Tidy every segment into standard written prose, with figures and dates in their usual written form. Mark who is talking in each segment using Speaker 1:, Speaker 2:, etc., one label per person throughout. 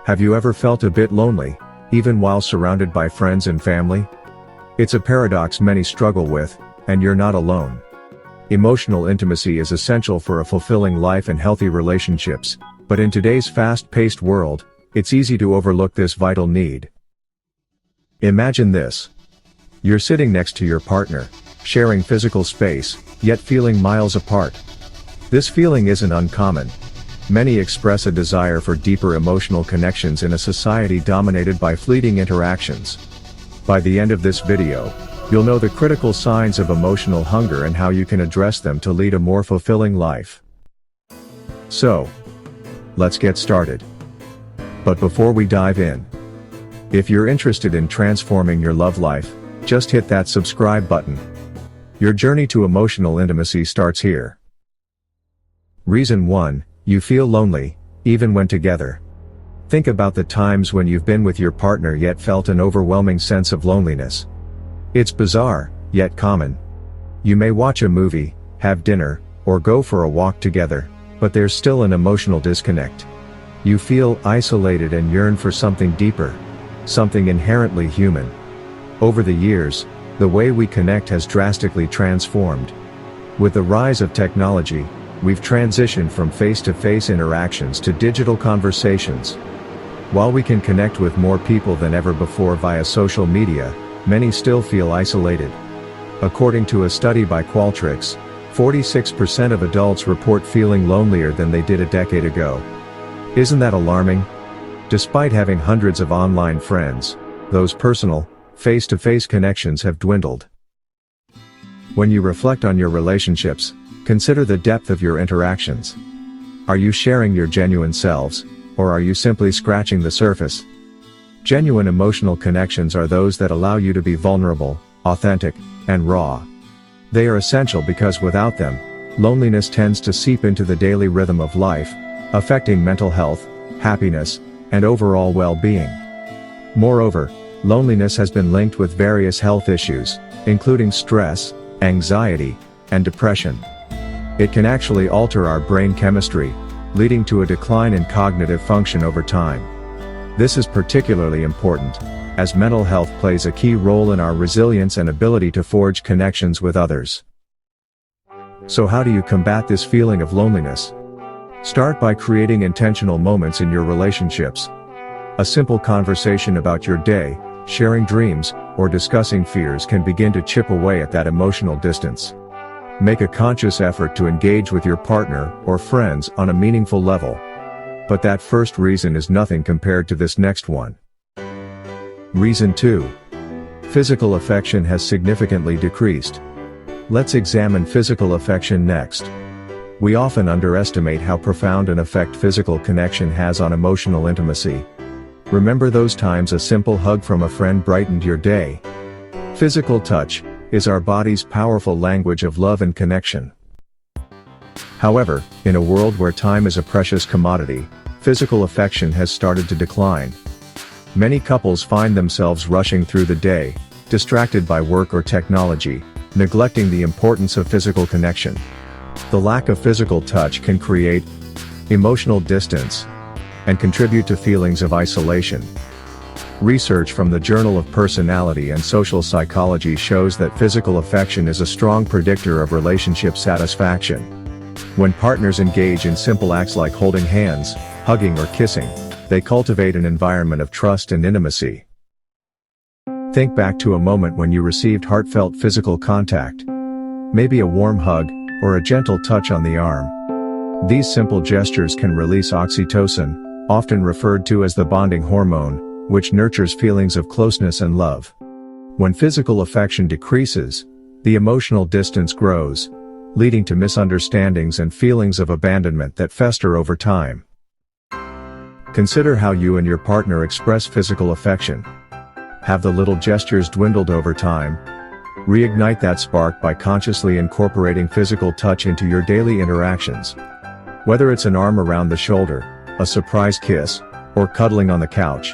Speaker 1: Have you ever felt a bit lonely, even while surrounded by friends and family? It's a paradox many struggle with, and you're not alone. Emotional intimacy is essential for a fulfilling life and healthy relationships, but in today's fast-paced world, it's easy to overlook this vital need. Imagine this. You're sitting next to your partner, sharing physical space, yet feeling miles apart. This feeling isn't uncommon. Many express a desire for deeper emotional connections in a society dominated by fleeting interactions. By the end of this video, you'll know the critical signs of emotional hunger and how you can address them to lead a more fulfilling life. So, let's get started. But before we dive in, if you're interested in transforming your love life, just hit that subscribe button. Your journey to emotional intimacy starts here. Reason 1, you feel lonely, even when together. Think about the times when you've been with your partner yet felt an overwhelming sense of loneliness. It's bizarre, yet common. You may watch a movie, have dinner, or go for a walk together, but there's still an emotional disconnect. You feel isolated and yearn for something deeper, something inherently human. Over the years, the way we connect has drastically transformed. With the rise of technology, we've transitioned from face-to-face interactions to digital conversations. While we can connect with more people than ever before via social media, many still feel isolated. According to a study by Qualtrics, 46% of adults report feeling lonelier than they did a decade ago. Isn't that alarming? Despite having hundreds of online friends, those personal, face-to-face connections have dwindled. When you reflect on your relationships, consider the depth of your interactions. Are you sharing your genuine selves, or are you simply scratching the surface? Genuine emotional connections are those that allow you to be vulnerable, authentic, and raw. They are essential because without them, loneliness tends to seep into the daily rhythm of life, affecting mental health, happiness, and overall well-being. Moreover, loneliness has been linked with various health issues, including stress, anxiety, and depression. It can actually alter our brain chemistry, leading to a decline in cognitive function over time. This is particularly important, as mental health plays a key role in our resilience and ability to forge connections with others. So how do you combat this feeling of loneliness? Start by creating intentional moments in your relationships. A simple conversation about your day, sharing dreams, or discussing fears can begin to chip away at that emotional distance. Make a conscious effort to engage with your partner or friends on a meaningful level. But that first reason is nothing compared to this next one. Reason 2. Physical affection has significantly decreased. Let's examine physical affection next. We often underestimate how profound an effect physical connection has on emotional intimacy. Remember those times a simple hug from a friend brightened your day? Physical touch is our body's powerful language of love and connection. However, in a world where time is a precious commodity, physical affection has started to decline. Many couples find themselves rushing through the day, distracted by work or technology, neglecting the importance of physical connection. The lack of physical touch can create emotional distance and contribute to feelings of isolation. Research from the Journal of Personality and Social Psychology shows that physical affection is a strong predictor of relationship satisfaction. When partners engage in simple acts like holding hands, hugging or kissing, they cultivate an environment of trust and intimacy. Think back to a moment when you received heartfelt physical contact. Maybe a warm hug, or a gentle touch on the arm. These simple gestures can release oxytocin, often referred to as the bonding hormone, which nurtures feelings of closeness and love. When physical affection decreases, the emotional distance grows, leading to misunderstandings and feelings of abandonment that fester over time. Consider how you and your partner express physical affection. Have the little gestures dwindled over time? Reignite that spark by consciously incorporating physical touch into your daily interactions. Whether it's an arm around the shoulder, a surprise kiss, or cuddling on the couch.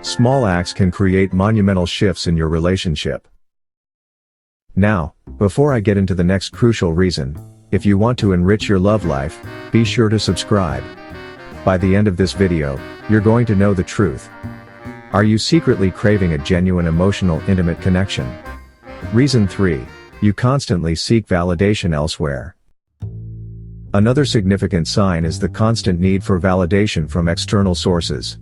Speaker 1: Small acts can create monumental shifts in your relationship. Now, before I get into the next crucial reason, if you want to enrich your love life, be sure to subscribe. By the end of this video, you're going to know the truth. Are you secretly craving a genuine emotional intimate connection? Reason 3. You constantly seek validation elsewhere. Another significant sign is the constant need for validation from external sources.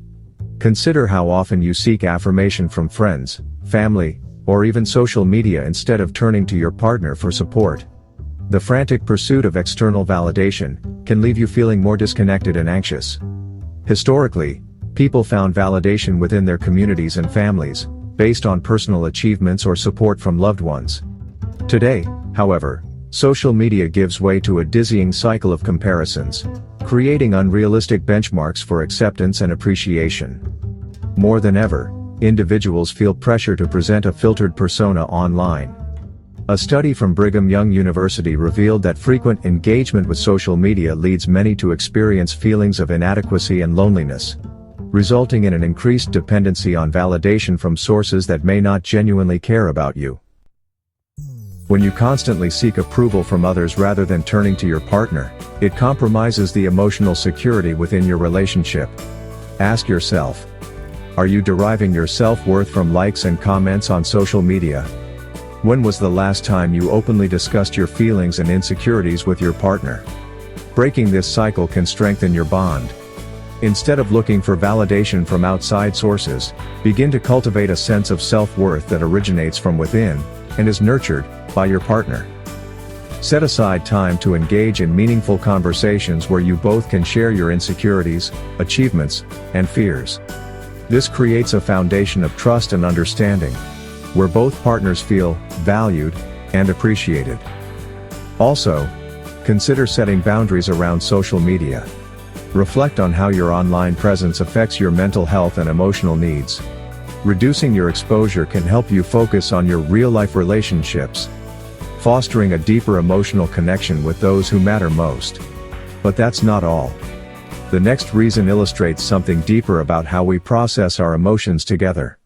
Speaker 1: Consider how often you seek affirmation from friends, family, or even social media instead of turning to your partner for support. The frantic pursuit of external validation can leave you feeling more disconnected and anxious. Historically, people found validation within their communities and families, based on personal achievements or support from loved ones. Today, however, social media gives way to a dizzying cycle of comparisons, creating unrealistic benchmarks for acceptance and appreciation. More than ever, individuals feel pressure to present a filtered persona online. A study from Brigham Young University revealed that frequent engagement with social media leads many to experience feelings of inadequacy and loneliness, resulting in an increased dependency on validation from sources that may not genuinely care about you. When you constantly seek approval from others rather than turning to your partner, it compromises the emotional security within your relationship. Ask yourself, are you deriving your self-worth from likes and comments on social media? When was the last time you openly discussed your feelings and insecurities with your partner? Breaking this cycle can strengthen your bond. Instead of looking for validation from outside sources, begin to cultivate a sense of self-worth that originates from within, and is nurtured by your partner. Set aside time to engage in meaningful conversations where you both can share your insecurities, achievements, and fears. This creates a foundation of trust and understanding, where both partners feel valued and appreciated. Also, consider setting boundaries around social media. Reflect on how your online presence affects your mental health and emotional needs. Reducing your exposure can help you focus on your real-life relationships, fostering a deeper emotional connection with those who matter most. But that's not all. The next reason illustrates something deeper about how we process our emotions together.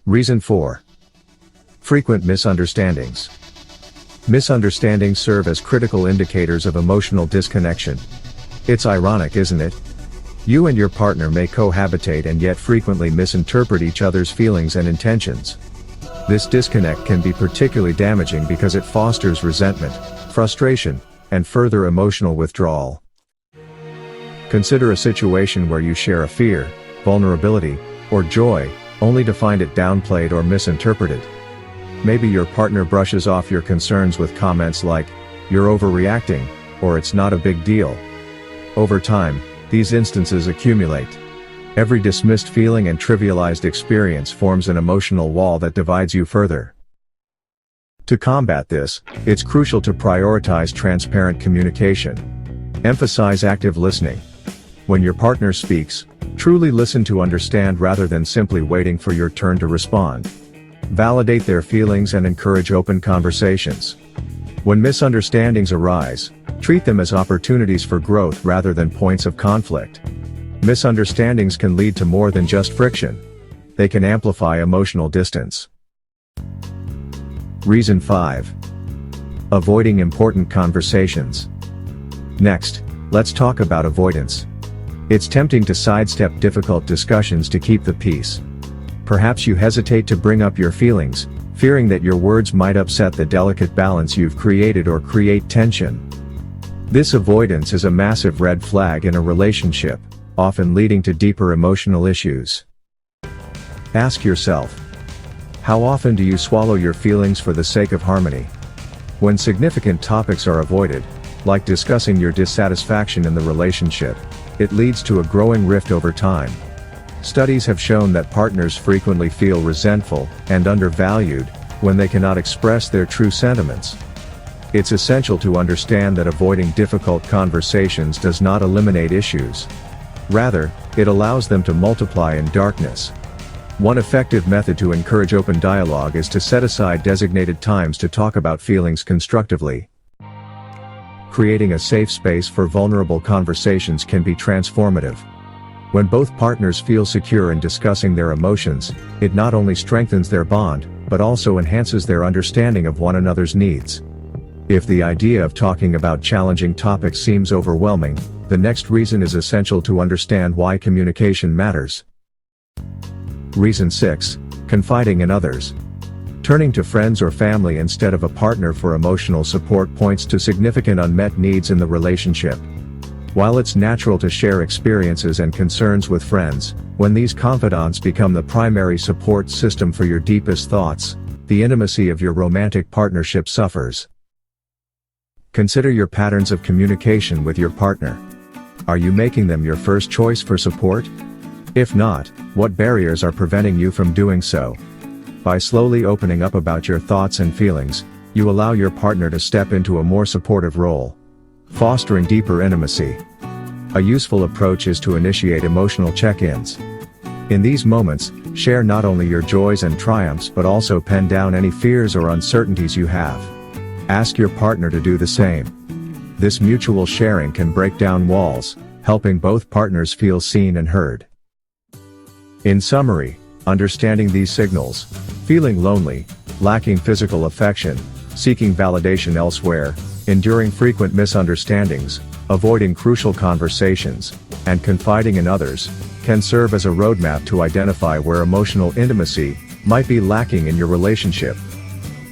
Speaker 1: Reason 4. Frequent misunderstandings. Misunderstandings serve as critical indicators of emotional disconnection. It's ironic, isn't it? You and your partner may cohabitate and yet frequently misinterpret each other's feelings and intentions. This disconnect can be particularly damaging because it fosters resentment, frustration, and further emotional withdrawal. Consider a situation where you share a fear, vulnerability, or joy, only to find it downplayed or misinterpreted. Maybe your partner brushes off your concerns with comments like, "You're overreacting," or "It's not a big deal." Over time, these instances accumulate. Every dismissed feeling and trivialized experience forms an emotional wall that divides you further. To combat this, it's crucial to prioritize transparent communication. Emphasize active listening. When your partner speaks, truly listen to understand rather than simply waiting for your turn to respond. Validate their feelings and encourage open conversations. When misunderstandings arise, treat them as opportunities for growth rather than points of conflict. Misunderstandings can lead to more than just friction. They can amplify emotional distance. Reason 5. Avoiding important conversations. Next, let's talk about avoidance. It's tempting to sidestep difficult discussions to keep the peace. Perhaps you hesitate to bring up your feelings, fearing that your words might upset the delicate balance you've created or create tension. This avoidance is a massive red flag in a relationship, often leading to deeper emotional issues. Ask yourself, how often do you swallow your feelings for the sake of harmony? When significant topics are avoided, like discussing your dissatisfaction in the relationship, it leads to a growing rift over time. Studies have shown that partners frequently feel resentful and undervalued when they cannot express their true sentiments. It's essential to understand that avoiding difficult conversations does not eliminate issues. Rather, it allows them to multiply in darkness. One effective method to encourage open dialogue is to set aside designated times to talk about feelings constructively. Creating a safe space for vulnerable conversations can be transformative. When both partners feel secure in discussing their emotions, it not only strengthens their bond, but also enhances their understanding of one another's needs. If the idea of talking about challenging topics seems overwhelming, the next reason is essential to understand why communication matters. Reason 6. Confiding in others. Turning to friends or family instead of a partner for emotional support points to significant unmet needs in the relationship. While it's natural to share experiences and concerns with friends, when these confidants become the primary support system for your deepest thoughts, the intimacy of your romantic partnership suffers. Consider your patterns of communication with your partner. Are you making them your first choice for support? If not, what barriers are preventing you from doing so? By slowly opening up about your thoughts and feelings, you allow your partner to step into a more supportive role, fostering deeper intimacy. A useful approach is to initiate emotional check-ins. In these moments, share not only your joys and triumphs but also pen down any fears or uncertainties you have. Ask your partner to do the same. This mutual sharing can break down walls, helping both partners feel seen and heard. In summary, understanding these signals, feeling lonely, lacking physical affection, seeking validation elsewhere, enduring frequent misunderstandings, avoiding crucial conversations, and confiding in others, can serve as a roadmap to identify where emotional intimacy might be lacking in your relationship.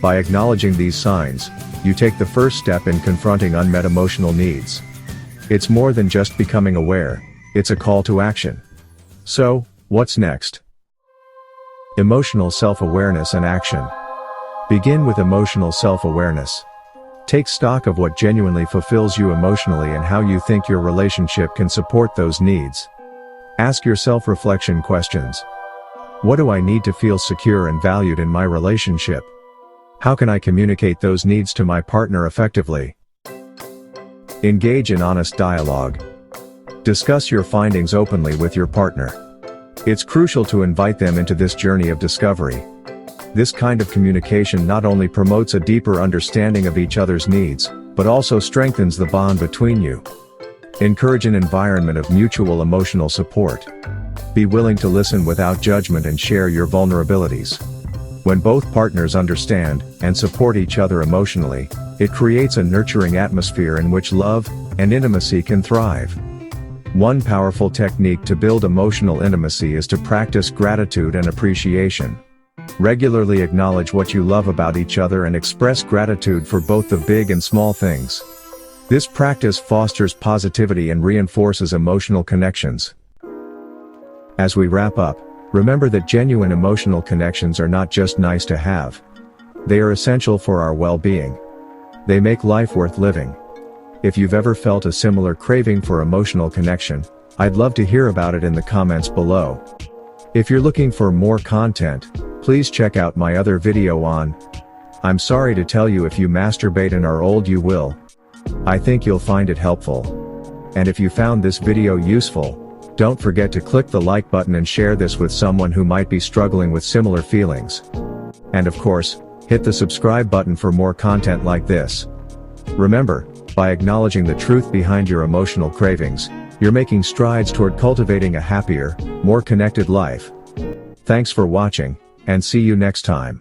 Speaker 1: By acknowledging these signs, you take the first step in confronting unmet emotional needs. It's more than just becoming aware, it's a call to action. So, what's next? Emotional self-awareness and action. Begin with emotional self-awareness. Take stock of what genuinely fulfills you emotionally and how you think your relationship can support those needs. Ask yourself reflection questions. What do I need to feel secure and valued in my relationship? How can I communicate those needs to my partner effectively? Engage in honest dialogue. Discuss your findings openly with your partner. It's crucial to invite them into this journey of discovery. This kind of communication not only promotes a deeper understanding of each other's needs, but also strengthens the bond between you. Encourage an environment of mutual emotional support. Be willing to listen without judgment and share your vulnerabilities. When both partners understand and support each other emotionally, it creates a nurturing atmosphere in which love and intimacy can thrive. One powerful technique to build emotional intimacy is to practice gratitude and appreciation. Regularly acknowledge what you love about each other and express gratitude for both the big and small things. This practice fosters positivity and reinforces emotional connections. As we wrap up, remember that genuine emotional connections are not just nice to have. They are essential for our well-being. They make life worth living. If you've ever felt a similar craving for emotional connection, I'd love to hear about it in the comments below. If you're looking for more content, please check out my other video on I'm sorry to tell you if you masturbate and are old you will. I think you'll find it helpful. And if you found this video useful, don't forget to click the like button and share this with someone who might be struggling with similar feelings. And of course, hit the subscribe button for more content like this. Remember, by acknowledging the truth behind your emotional cravings, you're making strides toward cultivating a happier, more connected life. Thanks for watching, and see you next time.